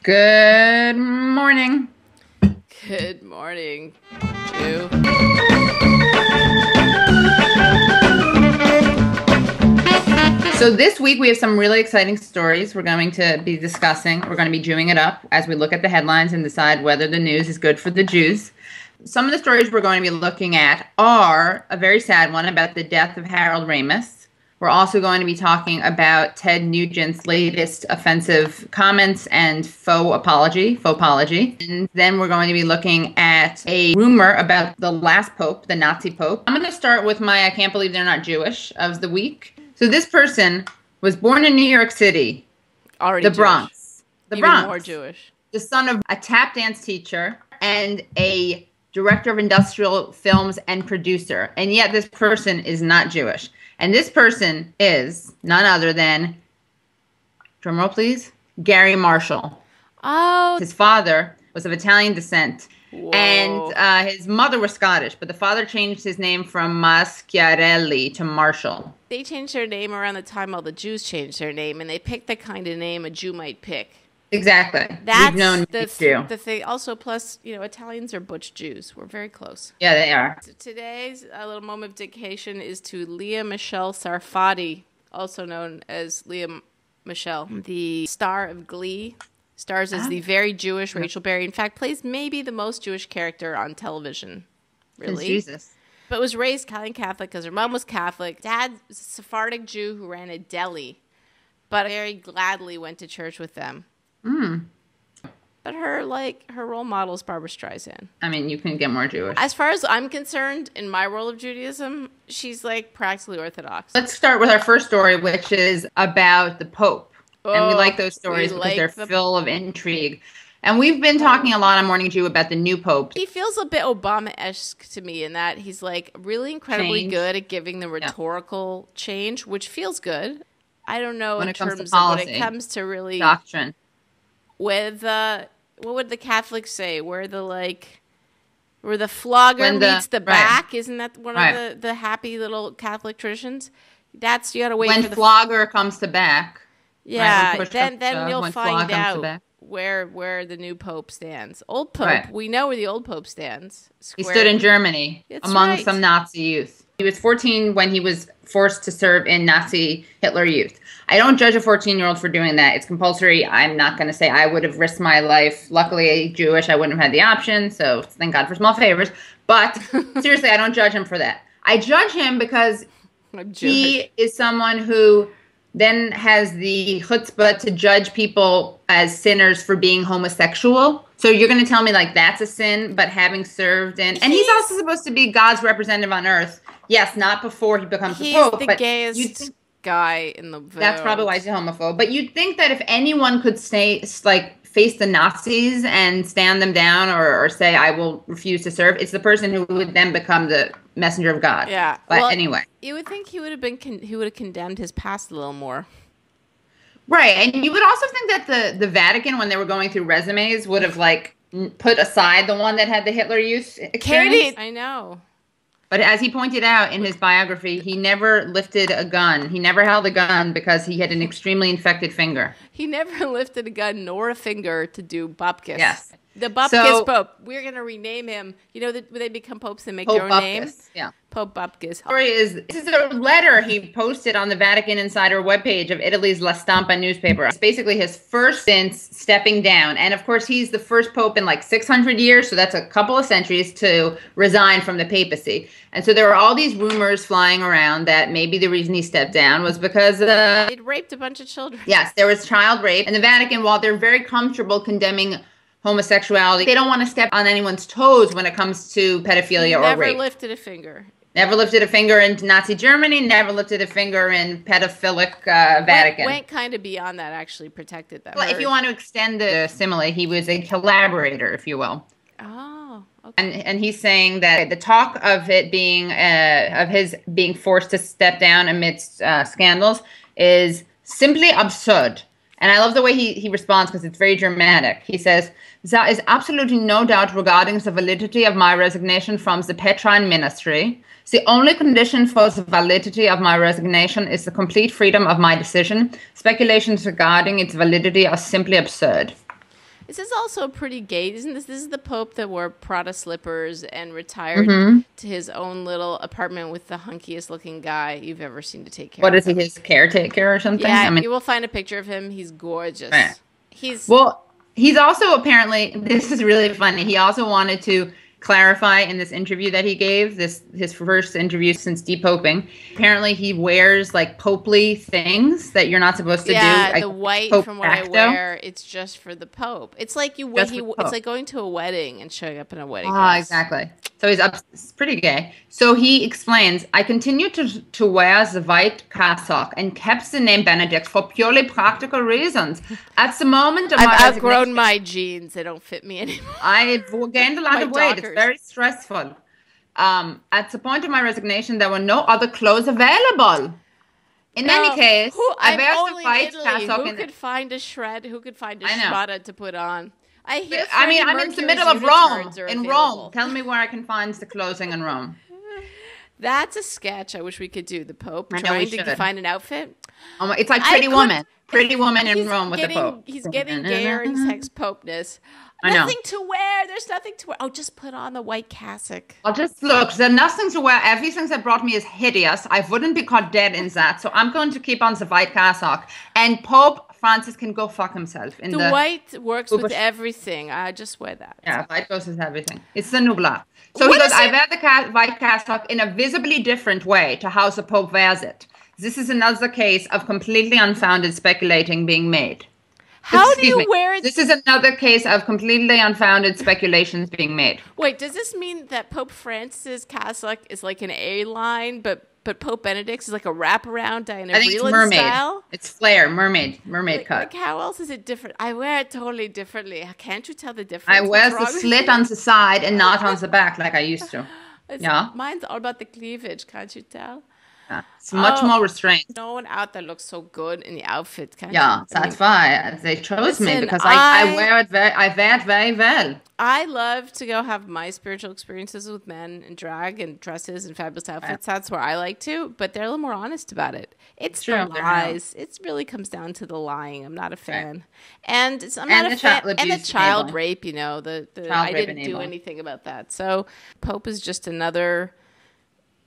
Good morning. Good morning, Jew. So this week we have some really exciting stories we're going to be discussing. We're going to be Jewing it up as we look at the headlines and decide whether the news is good for the Jews. Some of the stories we're going to be looking at are a very sad one about the death of Harold Ramis. We're also going to be talking about Ted Nugent's latest offensive comments and faux apology. And then we're going to be looking at a rumor about the last pope, the Nazi pope. I'm going to start with my I can't believe they're not Jewish of the week. So this person was born in New York City, Already the Bronx. The Even Bronx. more Jewish. The son of a tap dance teacher and a director of industrial films and producer. And yet this person is not Jewish. And this person is none other than, drumroll please, Gary Marshall. Oh. His father was of Italian descent. Whoa. And his mother was Scottish, but the father changed his name from Maschiarelli to Marshall. They changed their name around the time all the Jews changed their name, and they picked the kind of name a Jew might pick. Exactly. That's We've known the thing. Also, plus, Italians are butch Jews. We're very close. Yeah, they are. So today's little moment of dedication is to Leah Michelle Sarfati, also known as Leah Michelle, the star of Glee. Stars as the very Jewish Rachel Berry. In fact, plays maybe the most Jewish character on television. Really? Jesus. But was raised Italian Catholic because her mom was Catholic. Dad was a Sephardic Jew who ran a deli, but very gladly went to church with them. But her role model is Barbra Streisand. I mean, you can get more Jewish. As far as I'm concerned, in my world of Judaism, she's like practically Orthodox. Let's start with our first story, which is about the Pope. And we like those stories because they're full of intrigue. And we've been talking a lot on Morning Jew about the new Pope. He feels a bit Obama-esque to me in that he's like really incredibly good at giving the rhetorical change, which feels good. I don't know when in it comes terms to policy, of when it comes to really doctrine. With what would the Catholics say? Where the flogger meets the back, isn't that one of the happy little Catholic traditions? That's you gotta wait when for the flogger comes to back. Yeah, then you'll find out where the new Pope stands. Old Pope, we know where the old Pope stands. He stood in Germany among some Nazi youth. He was 14 when he was forced to serve in Nazi Hitler Youth. I don't judge a 14-year-old for doing that. It's compulsory. I'm not going to say I would have risked my life. Luckily, Jewish, I wouldn't have had the option, so thank God for small favors. But seriously, I don't judge him for that. I judge him because he is someone who then has the chutzpah to judge people as sinners for being homosexual. So you're going to tell me that's a sin, but having served in... And he's also supposed to be God's representative on earth. Yes, not before he becomes the Pope. He's the gayest guy in the world. That's probably why he's a homophobe. But you'd think that if anyone could face the Nazis and stand them down or say, I will refuse to serve, it's the person who would then become the messenger of God. Yeah. But anyway. You would think he would have condemned his past a little more. Right. And you would also think that the Vatican, when they were going through resumes, would have put aside the one that had the Hitler Youth experience. I know. But as he pointed out in his biography, he never lifted a gun. He never held a gun because he had an extremely infected finger. He never lifted a gun nor a finger to do Bupkis. Yes. The Bupkis Pope. We're going to rename him. When they become popes and make their own name? Yeah. Pope Bupkis. This is a letter he posted on the Vatican Insider webpage of Italy's La Stampa newspaper. It's basically his first since stepping down. And of course, he's the first pope in 600 years. So that's a couple of centuries to resign from the papacy. And so there were all these rumors flying around that maybe the reason he stepped down was because he'd raped a bunch of children. Yes, there was child rape. And the Vatican, while they're very comfortable condemning homosexuality, they don't want to step on anyone's toes when it comes to pedophilia or rape. Never lifted a finger. Never lifted a finger in Nazi Germany, never lifted a finger in pedophilic Vatican. Went kind of beyond that, actually protected them. Well, if you want to extend the simile, he was a collaborator, if you will. Oh, okay. And he's saying that the talk of it being, of his being forced to step down amidst scandals is simply absurd. And I love the way he responds because it's very dramatic. He says, there is absolutely no doubt regarding the validity of my resignation from the Petrine ministry. The only condition for the validity of my resignation is the complete freedom of my decision. Speculations regarding its validity are simply absurd. This is also pretty gay. Isn't this is the Pope that wore Prada slippers and retired to his own little apartment with the hunkiest looking guy you've ever seen to take care of him. What is he, his caretaker or something? Yeah, I mean, you will find a picture of him. He's gorgeous. Right. He's also apparently, this is really funny. He also wanted to clarify in this interview that he gave, his first interview since depoping. Apparently he wears like popely things that you're not supposed to do. Yeah, the white from what I wear, it's just for the Pope. It's like it's like going to a wedding and showing up in a wedding dress. Exactly. So it's pretty gay. So he explains, I continued to wear the white cassock and kept the name Benedict for purely practical reasons. At the moment of I've outgrown my jeans. They don't fit me anymore. I gained a lot of weight. It's very stressful. At the point of my resignation, there were no other clothes available. In any case, I wear the white cassock. Who could find a shred? Who could find a shmata to put on? I'm in the middle of Rome. In Rome. Tell me where I can find the clothing in Rome. That's a sketch I wish we could do. The Pope trying to find an outfit. It's like Pretty Woman. Pretty Woman in Rome with the Pope. He's getting gayer in sex popeness. Nothing to wear. There's nothing to wear. Oh, just put on the white cassock. I'll just look. There's nothing to wear. Everything that brought me is hideous. I wouldn't be caught dead in that. So I'm going to keep on the white cassock. And Pope Francis can go fuck himself. The white works with everything. I just wear that. Yeah, white goes with everything. It's the new black. So he goes, I wear the white cassock in a visibly different way to how the Pope wears it. This is another case of completely unfounded speculating being made. How do you wear it? This is another case of completely unfounded speculations being made. Wait, does this mean that Pope Francis' cassock is like an A-line, but Pope Benedict's is like a wraparound Diana Vreeland style? It's flare, mermaid cut. Like how else is it different? I wear it totally differently. Can't you tell the difference? I wear the slit on the side and not on the back like I used to. Mine's all about the cleavage. Can't you tell? It's much more restrained. No one out there looks so good in the outfit. That's why they chose me because I wear it very well. I love to go have my spiritual experiences with men and drag and dresses and fabulous outfits. That's where I like to, but they're a little more honest about it. It's the lies. It really comes down to the lying. I'm not a fan, and I'm not a fan. And the child rape. I didn't do anything about that. So Pope is just another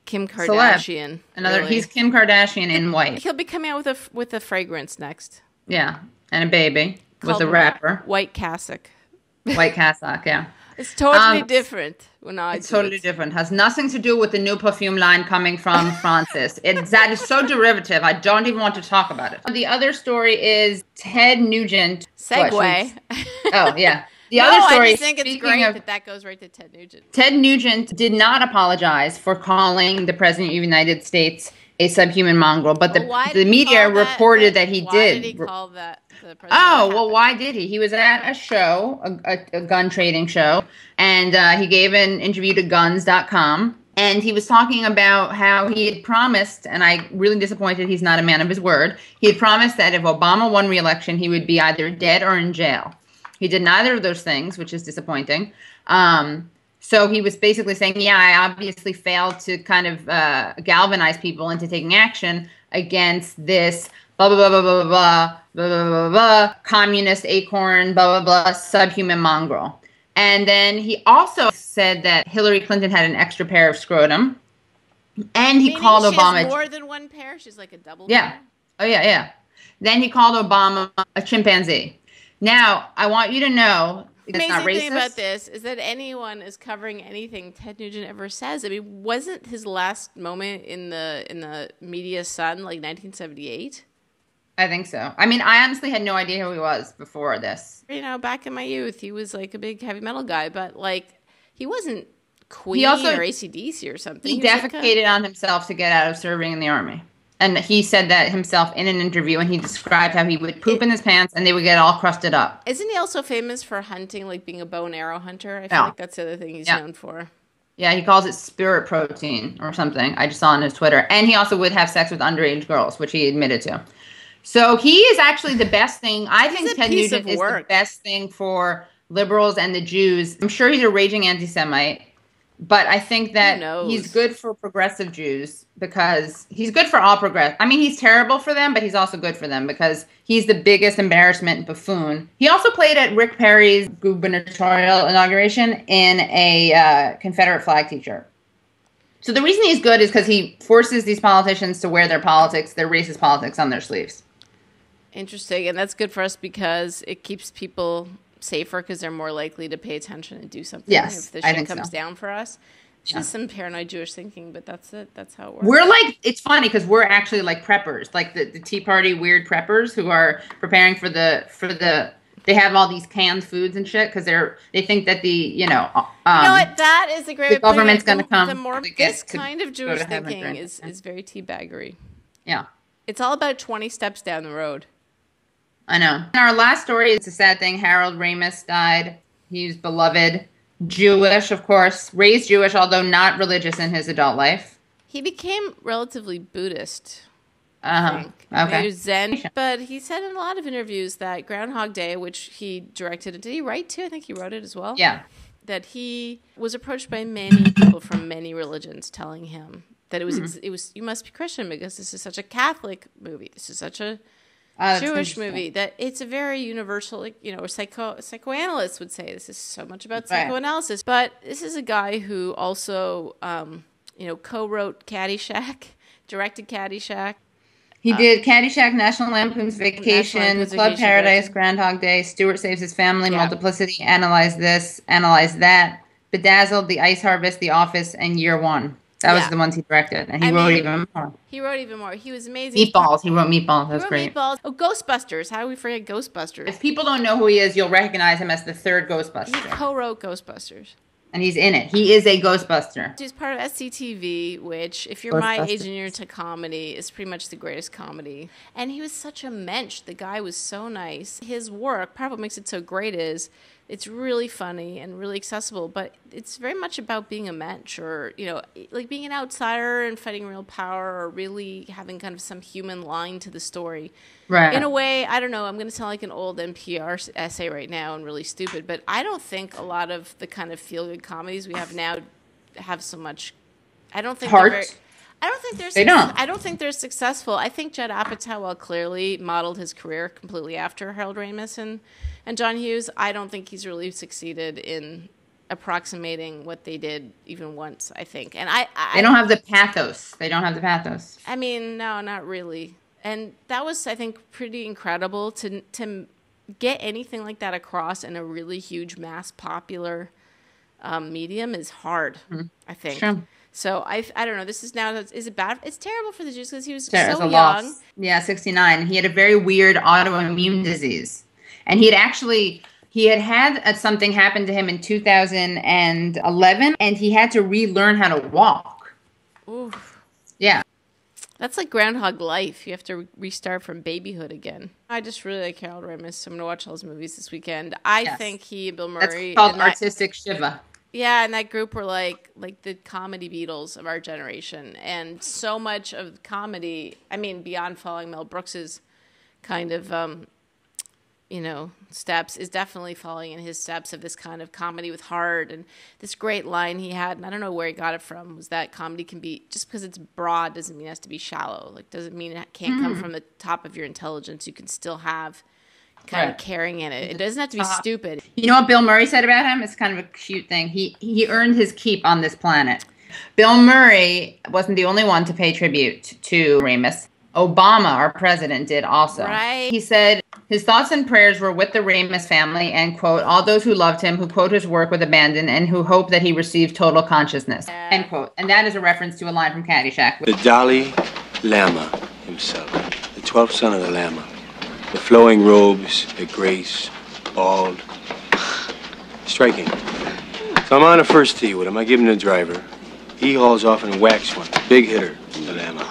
Kim Kardashian. He's Kim Kardashian in white. He'll be coming out with a fragrance next. Yeah, and a baby with a wrapper. White cassock. White cassock, yeah. It's totally different. It's totally different. Has nothing to do with the new perfume line coming from Francis. That is so derivative. I don't even want to talk about it. The other story is Ted Nugent. Segue. Yeah. The other story, I just think it's great that goes right to Ted Nugent. Ted Nugent did not apologize for calling the President of the United States a subhuman mongrel, but the media reported that he did. Why did he call that the President? Why did he? He was at a show, a gun trading show, and he gave an interview to guns.com, and he was talking about how he had promised, and I'm really disappointed he's not a man of his word, he had promised that if Obama won re-election, he would be either dead or in jail. He did neither of those things, which is disappointing. So he was basically saying, I obviously failed to kind of galvanize people into taking action against this blah, blah, blah, blah, blah, blah, blah, blah, blah, blah, communist acorn, blah, blah, blah, subhuman mongrel. And then he also said that Hillary Clinton had an extra pair of scrotum. And he called Obama... She has more than one pair? She's like a double pair? Oh, yeah. Then he called Obama a chimpanzee. Now, I want you to know, it's not racist. The amazing thing about this is that anyone is covering anything Ted Nugent ever says. I mean, wasn't his last moment in the media sun like 1978? I think so. I mean, I honestly had no idea who he was before this. Back in my youth, he was like a big heavy metal guy, but like he wasn't Queen or AC/DC or something. He defecated on himself to get out of serving in the army. And he said that himself in an interview, and he described how he would poop in his pants and they would get all crusted up. Isn't he also famous for hunting, like being a bow and arrow hunter? I feel like that's the other thing he's known for. Yeah, he calls it spirit protein or something. I just saw on his Twitter. And he also would have sex with underage girls, which he admitted to. So he is actually the best thing. I think Ted Nugent is the best thing for liberals and the Jews. I'm sure he's a raging anti-Semite. But I think that he's good for progressive Jews because he's good for all I mean, he's terrible for them, but he's also good for them because he's the biggest embarrassment and buffoon. He also played at Rick Perry's gubernatorial inauguration in a Confederate flag t-shirt. So the reason he's good is because he forces these politicians to wear their racist politics on their sleeves. Interesting. And that's good for us because it keeps people safer because they're more likely to pay attention and do something if the shit comes down for us. It's just some paranoid Jewish thinking, but that's it. That's how it works. We're like, it's funny because we're actually like preppers, like the Tea Party weird preppers who are preparing for the they have all these canned foods and shit because they think that you know what, that is a great the government's going to come. The more this kind of Jewish thinking is very teabaggery. Yeah. It's all about 20 steps down the road. I know. In our last story, it's a sad thing. Harold Ramis died. He was beloved. Jewish, of course. Raised Jewish, although not religious in his adult life. He became relatively Buddhist, I think. Okay. He was Zen. But he said in a lot of interviews that Groundhog Day, which he directed, did he write too? I think he wrote it as well. Yeah. That he was approached by many people from many religions telling him that it was you must be Christian because this is such a Catholic movie. This is such a Jewish movie that it's a very universal, like, you know, or psychoanalysts would say this is so much about psychoanalysis. But this is a guy who also, co-wrote Caddyshack, directed Caddyshack. He did Caddyshack, National Lampoon's Vacation, Club Paradise, Groundhog Day, Stuart Saves His Family, Multiplicity, Analyze This, Analyze That, Bedazzled, The Ice Harvest, The Office, and Year One. That was the ones he directed, and he wrote even more. He wrote even more. He was amazing. Meatballs. He wrote Meatballs. That's great. Meatballs. Oh, Ghostbusters. How do we forget Ghostbusters? If people don't know who he is, you'll recognize him as the third Ghostbuster. He co-wrote Ghostbusters. And he's in it. He is a Ghostbuster. He's part of SCTV, which, if you're my age and you're into comedy, is pretty much the greatest comedy. And he was such a mensch. The guy was so nice. His work, part of what makes it so great is it's really funny and really accessible, but it's very much about being a mensch or, you know, like being an outsider and fighting real power or really having kind of some human line to the story. Right. In a way, I don't know, I'm going to sound like an old NPR essay right now and really stupid, but I don't think a lot of the kind of feel-good comedies we have now have so much, I don't think heart. I don't think they're successful. I think Judd Apatow, while clearly modeled his career completely after Harold Ramis and John Hughes, I don't think he's really succeeded in approximating what they did even once, I think. And they don't have the pathos. They don't have the pathos. I mean, no, not really. And that was, I think, pretty incredible to get anything like that across in a really huge mass popular medium is hard, I think. Sure. So I don't know. This is now, is it bad? It's terrible for the Jews because he was so young. Loss. Yeah, 69. He had a very weird autoimmune disease. And he had something happen to him in 2011, and he had to relearn how to walk. Oof. Yeah. That's like Groundhog Life. You have to restart from babyhood again. I just really like Harold Ramis, so I'm going to watch all his movies this weekend. I think he and Bill Murray... That's called artistic Shiva. Yeah, and that group were like the comedy Beatles of our generation. And so much of comedy, I mean, beyond following Mel Brooks's kind of... steps is definitely following in his steps of this kind of comedy with heart. And this great line he had, and I don't know where he got it from, was that comedy can be, just because it's broad doesn't mean it has to be shallow. Like, doesn't mean it can't come from the top of your intelligence. You can still have kind of caring in it. It doesn't have to be stupid. You know what Bill Murray said about him? It's kind of a cute thing. He earned his keep on this planet. Bill Murray wasn't the only one to pay tribute to Ramis. Obama, our president, did also. Right. He said his thoughts and prayers were with the Ramis family and, quote, all those who loved him, who quote his work with abandon, and who hope that he received total consciousness, end quote. And that is a reference to a line from Caddyshack. The Dalai Lama himself, the 12th son of the Lama, the flowing robes, the grace, bald, striking. So I'm on a first tee with him. I give him the driver. He hauls off and whacks one. Big hitter, the Lama.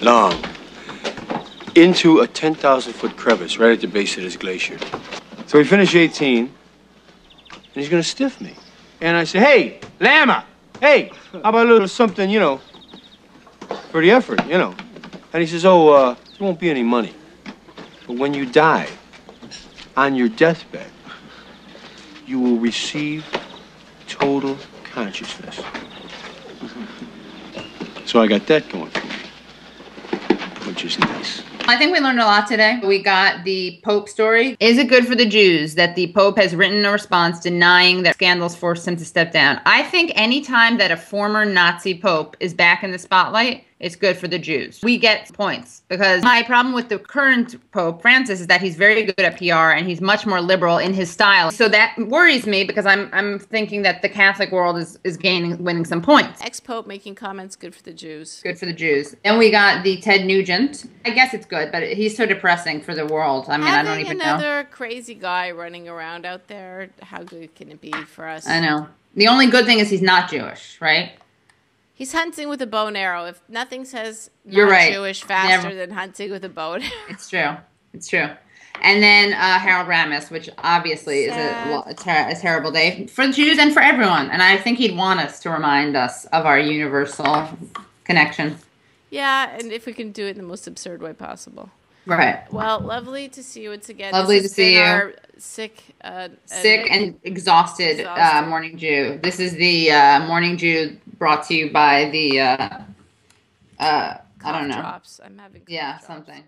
Long, into a 10,000-foot crevice right at the base of this glacier. So we finish 18, and he's going to stiff me. And I say, hey, Lama, hey, how about a little something, for the effort, And he says, there won't be any money. But when you die, on your deathbed, you will receive total consciousness. So I got that going for me, which is nice. I think we learned a lot today. We got the Pope story. Is it good for the Jews that the Pope has written a response denying that scandals forced him to step down? I think any time that a former Nazi Pope is back in the spotlight, it's good for the Jews. We get points because my problem with the current Pope Francis is that he's very good at PR and he's much more liberal in his style. So that worries me because I'm thinking that the Catholic world is winning some points. Ex-Pope making comments, good for the Jews. Good for the Jews. And we got the Ted Nugent. I guess it's good, but he's so depressing for the world. I mean, I don't even know. Having another crazy guy running around out there, how good can it be for us? I know. The only good thing is he's not Jewish, right? He's hunting with a bow and arrow. If nothing says You're right. Jewish faster than hunting with a bow and arrow. It's true. It's true. And then Harold Ramis, which obviously is a terrible day for the Jews and for everyone. And I think he'd want us to remind us of our universal connection. Yeah, and if we can do it in the most absurd way possible. Right. Well, lovely to see you once again. Lovely to see you. Our sick and exhausted Morning Jew. This is the Morning Jew brought to you by the I don't know. Drops. I'm having drops. Something.